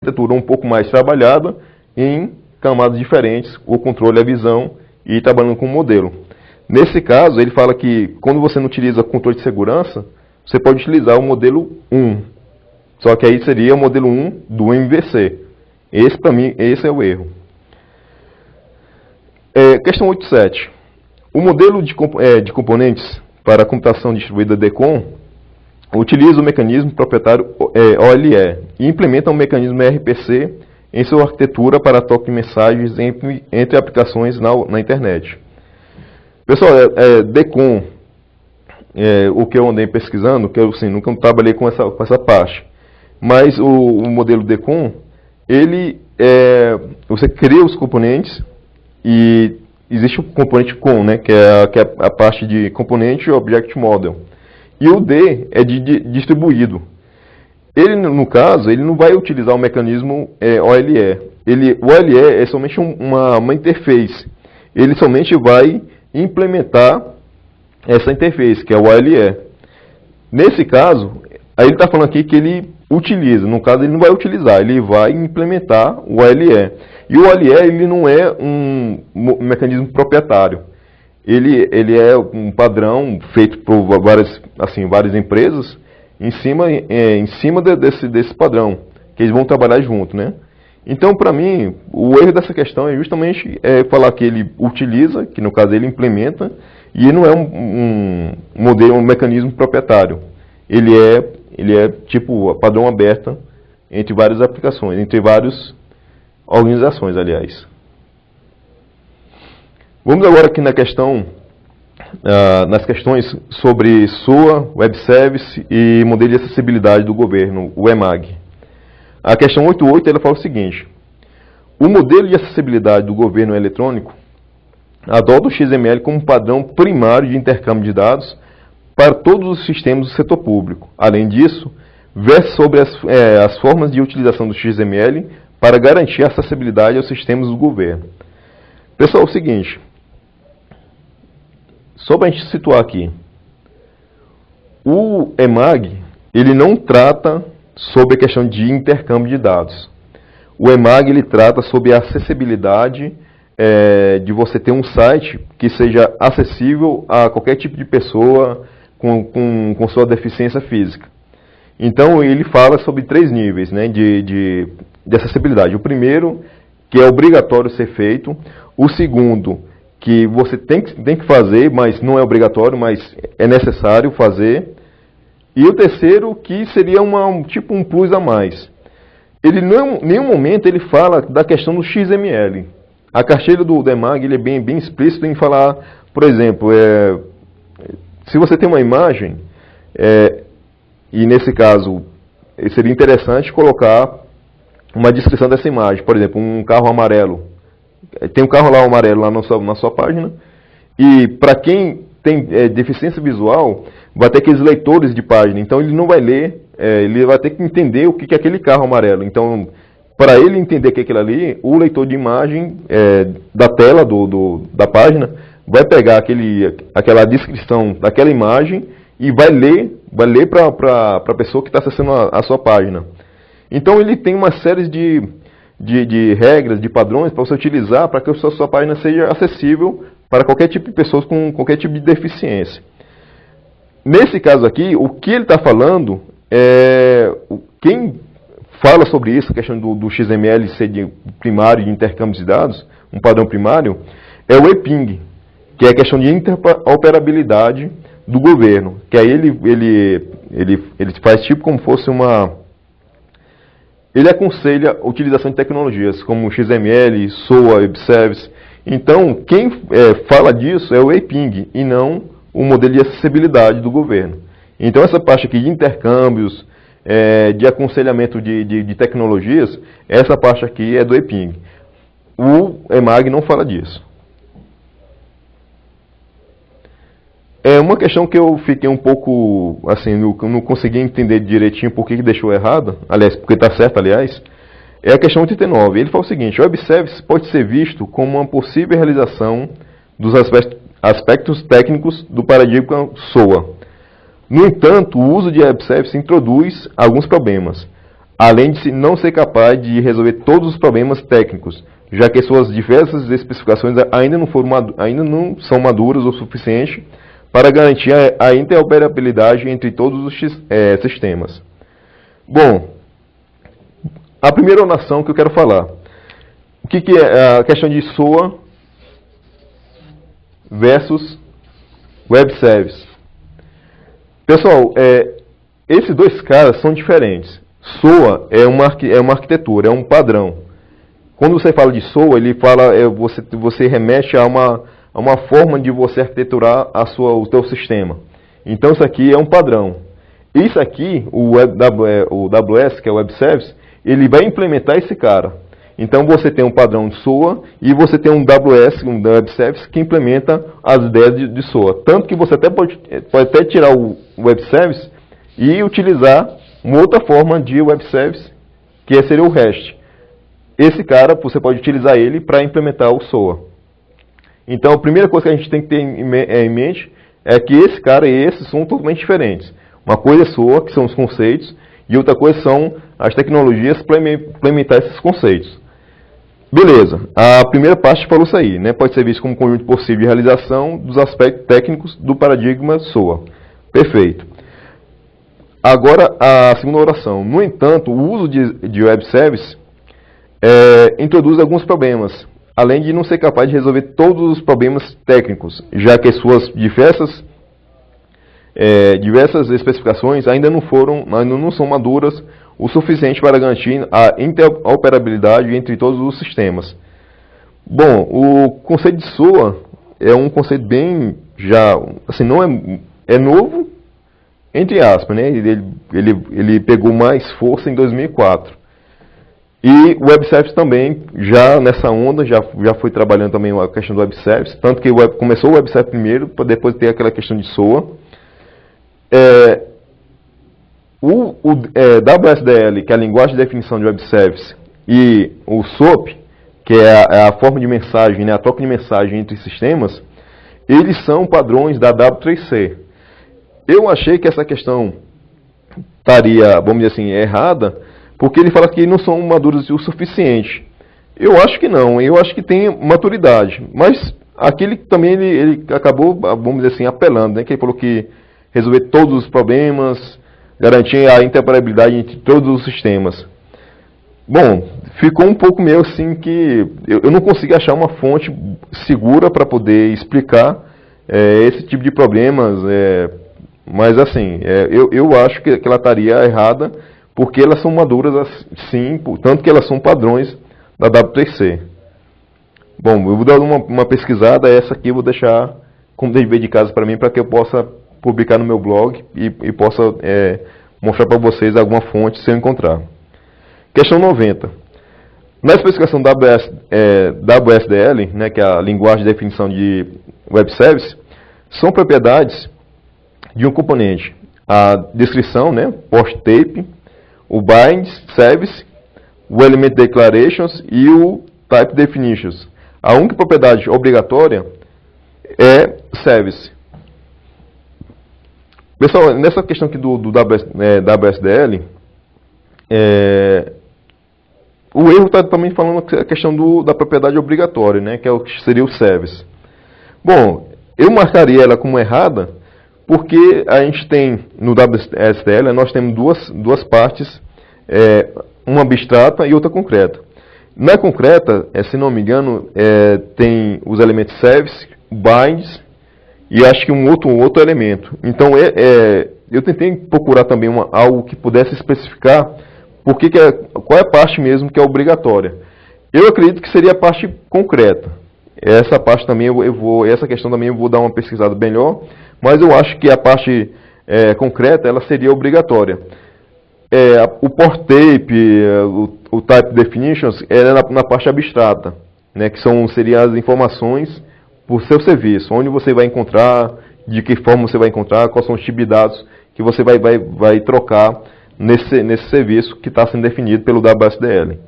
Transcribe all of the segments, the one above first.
arquitetura um pouco mais trabalhada em camadas diferentes, o controle, a visão e trabalhando com o modelo. Nesse caso, ele fala que quando você não utiliza controle de segurança, você pode utilizar o modelo 1. Só que aí seria o modelo 1 do MVC. Esse, para mim, esse é o erro. Questão 8.7. O modelo de componentes para a computação distribuída DECOM utiliza o mecanismo proprietário OLE e implementa um mecanismo RPC em sua arquitetura para troca de mensagens entre aplicações na internet. Pessoal, DECOM, o que eu andei pesquisando, que eu assim, nunca trabalhei com essa parte, mas o modelo DECOM, você cria os componentes e existe o componente COM, né, que é a parte de componente Object Model. E o D é distribuído. Ele, no caso, ele não vai utilizar o mecanismo OLE. O OLE é somente uma interface. Ele somente vai implementar essa interface, que é o OLE. Nesse caso, aí ele está falando aqui que ele utiliza. No caso, ele não vai utilizar, ele vai implementar o OLE. E o OLE ele não é um mecanismo proprietário. Ele é um padrão feito por várias empresas em cima desse padrão, que eles vão trabalhar junto, né? Então, para mim, o erro dessa questão é justamente falar que ele utiliza, que no caso ele implementa, e não é um mecanismo proprietário. Ele é tipo padrão aberto entre várias aplicações, entre várias organizações, aliás. Vamos agora aqui nas questões sobre SOA, Web Service e modelo de acessibilidade do governo, o EMAG. A questão 8.8 ela fala o seguinte: o modelo de acessibilidade do governo eletrônico adota o XML como padrão primário de intercâmbio de dados para todos os sistemas do setor público. Além disso, versa sobre as formas de utilização do XML para garantir a acessibilidade aos sistemas do governo. Pessoal, é o seguinte, só para a gente situar aqui, o EMAG ele não trata sobre a questão de intercâmbio de dados. O EMAG ele trata sobre a acessibilidade de você ter um site que seja acessível a qualquer tipo de pessoa com sua deficiência física. Então ele fala sobre 3 níveis, né, de acessibilidade. O primeiro, que é obrigatório ser feito. O segundo, que você tem que fazer, mas não é obrigatório, mas é necessário fazer. E o terceiro, que seria tipo um plus a mais. Ele em nenhum momento ele fala da questão do XML. A carteira do EMAG ele é bem explícito em falar, por exemplo, se você tem uma imagem, e nesse caso seria interessante colocar uma descrição dessa imagem. Por exemplo, um carro amarelo. Tem um carro lá amarelo lá na sua página. E para quem tem deficiência visual, vai ter aqueles leitores de página. Então ele não vai ler, ele vai ter que entender o que é aquele carro amarelo. Então, para ele entender que é aquilo ali, o leitor de imagem da tela da página vai pegar aquela descrição daquela imagem e vai ler para a pessoa que está acessando a sua página. Então ele tem uma série de regras, de padrões para você utilizar para que a sua página seja acessível para qualquer tipo de pessoas com qualquer tipo de deficiência. Nesse caso aqui, o que ele está falando, quem fala sobre isso, a questão do XML ser de primário de intercâmbio de dados, um padrão primário, é o EPING, que é a questão de interoperabilidade do governo, que aí ele faz tipo como fosse ele aconselha a utilização de tecnologias como XML, SOA, Web Service. Então, quem fala disso é o EPING e não o modelo de acessibilidade do governo. Então, essa parte aqui de intercâmbios, de aconselhamento de tecnologias, essa parte aqui é do EPING. O EMAG não fala disso. Uma questão que eu fiquei um pouco, assim, não consegui entender direitinho por que deixou errado, aliás, porque está certo, aliás, é a questão 89. Ele fala o seguinte: o Web Service pode ser visto como uma possível realização dos aspectos técnicos do paradigma SOA. No entanto, o uso de Web Service introduz alguns problemas. além de não ser capaz de resolver todos os problemas técnicos, já que suas diversas especificações ainda não são maduras o suficiente para garantir a interoperabilidade entre todos os sistemas. Bom, a primeira noção que eu quero falar, o que é a questão de SOA versus Web Service. Pessoal, esses dois caras são diferentes. SOA é uma arquitetura, é um padrão. Quando você fala de SOA, ele fala, você remete a uma forma de você arquiteturar o teu sistema. Então isso aqui é um padrão. Isso aqui, o AWS, que é o Web Service, ele vai implementar esse cara. Então você tem um padrão de SOA e você tem um AWS, um Web Service, que implementa as ideias de SOA. Tanto que você pode até tirar o Web Service e utilizar uma outra forma de Web Service, que seria o REST. Esse cara, você pode utilizar ele para implementar o SOA. Então, a primeira coisa que a gente tem que ter em mente é que esse cara e esse são totalmente diferentes. Uma coisa é SOA, que são os conceitos, e outra coisa são as tecnologias para implementar esses conceitos. Beleza, a primeira parte falou isso aí, né? Pode ser visto como um conjunto possível de realização dos aspectos técnicos do paradigma SOA. Perfeito. Agora, a segunda oração. No entanto, o uso de Web Service introduz alguns problemas, além de não ser capaz de resolver todos os problemas técnicos, já que suas diversas especificações ainda não são maduras o suficiente para garantir a interoperabilidade entre todos os sistemas. Bom, o conceito de SOA é um conceito bem não é novo, entre aspas, né? Ele pegou mais força em 2004. E o Web Service também, já nessa onda, já foi trabalhando também a questão do Web Service, tanto que começou o Web Service primeiro, para depois ter aquela questão de SOA. O WSDL, que é a linguagem de definição de Web Service, e o SOAP, que é a forma de mensagem, né, a troca de mensagem entre sistemas, eles são padrões da W3C. Eu achei que essa questão estaria, vamos dizer assim, errada, porque ele fala que não são maduros o suficiente. Eu acho que não, eu acho que tem maturidade. Mas aquele também ele acabou, vamos dizer assim, apelando, né? Que ele falou que resolver todos os problemas, garantir a interoperabilidade entre todos os sistemas. Bom, ficou um pouco meio assim que eu não consegui achar uma fonte segura para poder explicar esse tipo de problemas. Mas assim, eu acho que ela estaria errada, porque elas são maduras sim, tanto que elas são padrões da W3C. Bom, eu vou dar uma pesquisada, essa aqui eu vou deixar como dever de casa para mim, para que eu possa publicar no meu blog e possa mostrar para vocês alguma fonte se eu encontrar. Questão 90. Na especificação da WSDL, né, que é a linguagem de definição de Web Service, são propriedades de um componente. A descrição, né, post tape, o bind service, o element declarations e o type definitions. A única propriedade obrigatória é service. Pessoal, nessa questão aqui do WSDL, o erro está também falando a questão da propriedade obrigatória, né, que é o que seria o service. Bom, eu marcaria ela como errada, porque a gente tem, no WSDL, nós temos duas partes, uma abstrata e outra concreta. Na concreta, se não me engano, tem os elementos service, binds, e acho que um outro elemento. Então, eu tentei procurar também algo que pudesse especificar qual é a parte mesmo que é obrigatória. Eu acredito que seria a parte concreta. Essa parte também essa questão também eu vou dar uma pesquisada melhor, mas eu acho que a parte concreta ela seria obrigatória. O port tape, o type definitions, é na parte abstrata, né, que seriam as informações por seu serviço, onde você vai encontrar, de que forma você vai encontrar, quais são os tipos de dados que você vai trocar nesse serviço que está sendo definido pelo WSDL.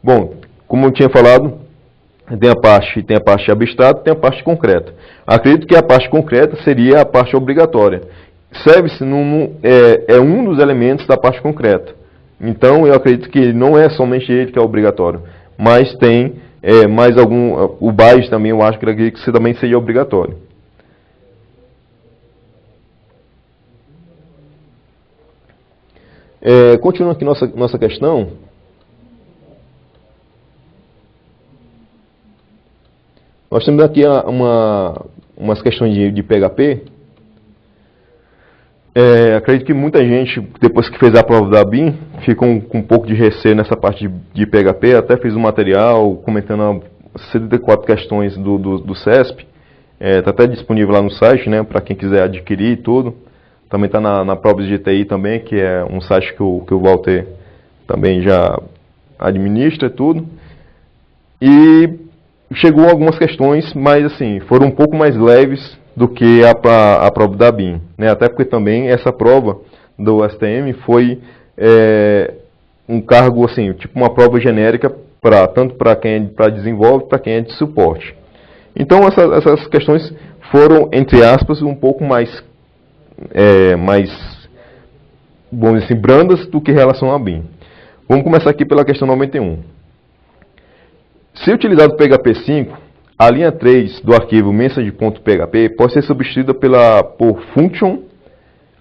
Bom, como eu tinha falado, tem a parte abstrata e tem a parte concreta. Acredito que a parte concreta seria a parte obrigatória. Service é um dos elementos da parte concreta. Então eu acredito que não é somente ele que é obrigatório, mas tem mais algum, o BAES também eu acho que também seja obrigatório. Continuando aqui nossa questão, nós temos aqui umas questões de PHP. Acredito que muita gente, depois que fez a prova da BIM, ficou com um pouco de receio nessa parte de PHP. Até fiz um material comentando as 74 questões do CESP. Está até disponível lá no site, né, para quem quiser adquirir e tudo. Também está na Provas de TI também, que é um site que o Walter também já administra e tudo. E chegou algumas questões, mas assim, foram um pouco mais leves do que a prova da BIM, né? Até porque também essa prova do STM foi um cargo assim, tipo uma prova genérica tanto para quem desenvolve, para quem é de suporte. Então essas questões foram, entre aspas, um pouco mais vamos dizer assim, brandas do que em relação à BIM. Vamos começar aqui pela questão 91. Se utilizado o PHP 5, a linha 3 do arquivo message.php pode ser substituída por function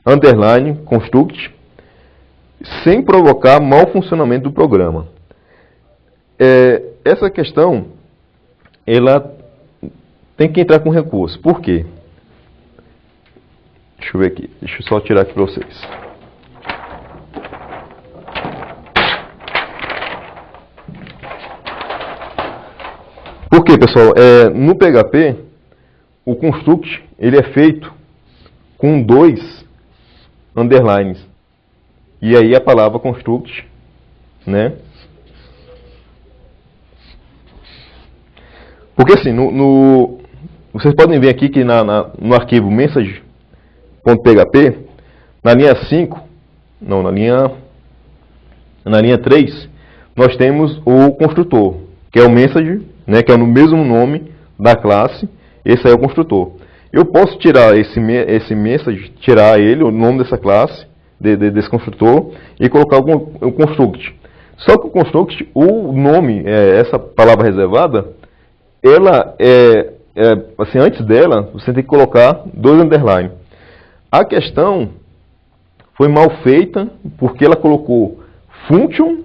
underline construct sem provocar mau funcionamento do programa. Essa questão ela tem que entrar com recurso. Por quê? Deixa eu ver aqui. Deixa eu só tirar aqui para vocês. Por quê, pessoal? No PHP, o construct ele é feito com 2 underlines. E aí a palavra construct, né? Porque assim, vocês podem ver aqui que no arquivo message.php, na linha 5, não, na linha 3, nós temos o construtor, que é o message, né, que é o mesmo nome da classe. Esse aí é o construtor. Eu posso tirar esse message, tirar ele, o nome dessa classe, desse construtor, e colocar o construct. Só que o construct, o nome, essa palavra reservada, ela assim, antes dela, você tem que colocar 2 underline. A questão foi mal feita, porque ela colocou function,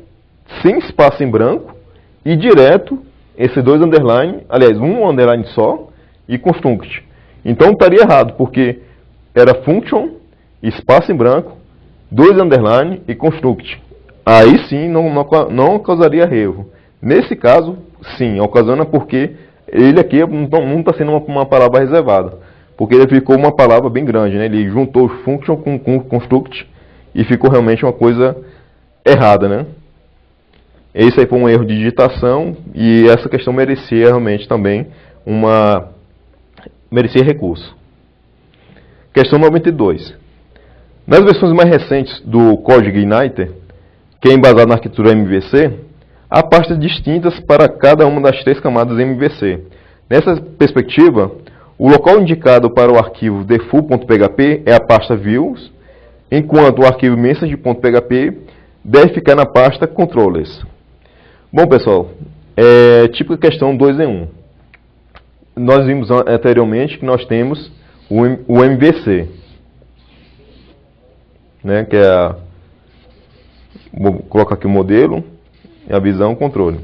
sem espaço em branco, e direto, esses 2 underline, aliás, um underline só, e construct. Então estaria errado, porque era function, espaço em branco, 2 underline e construct. Aí sim não causaria erro. Nesse caso, sim, ocasiona porque ele aqui não está sendo uma palavra reservada. Porque ele ficou uma palavra bem grande, né? Ele juntou function com construct e ficou realmente uma coisa errada, né? Esse aí foi um erro de digitação e essa questão merecia realmente também merecia recurso. Questão 92. Nas versões mais recentes do código Igniter, que é embasado na arquitetura MVC, há pastas distintas para cada uma das 3 camadas MVC. Nessa perspectiva, o local indicado para o arquivo default.php é a pasta views, enquanto o arquivo message.php deve ficar na pasta controllers. Bom, pessoal, típica questão 2 em 1. Nós vimos anteriormente que nós temos o MVC, né, que é vou colocar aqui o modelo, a visão, o controle.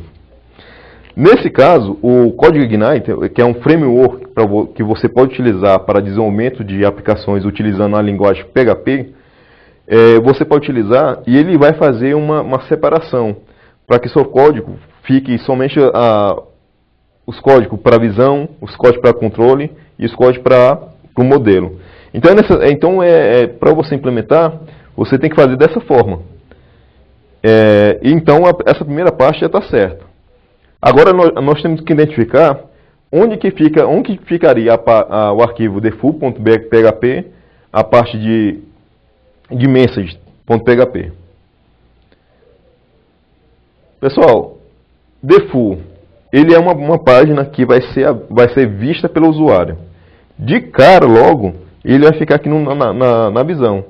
Nesse caso, o código Igniter, que é um framework que você pode utilizar para desenvolvimento de aplicações utilizando a linguagem PHP, você pode utilizar e ele vai fazer uma separação para que seu código fique somente os códigos para visão, os códigos para controle e os códigos para o modelo. Então, para você implementar, você tem que fazer dessa forma. Então, essa primeira parte já está certa. Agora, nós temos que identificar onde ficaria o arquivo default.php, a parte de message.php. Pessoal, default, ele é uma página que vai ser vista pelo usuário. De cara, logo, ele vai ficar aqui na visão.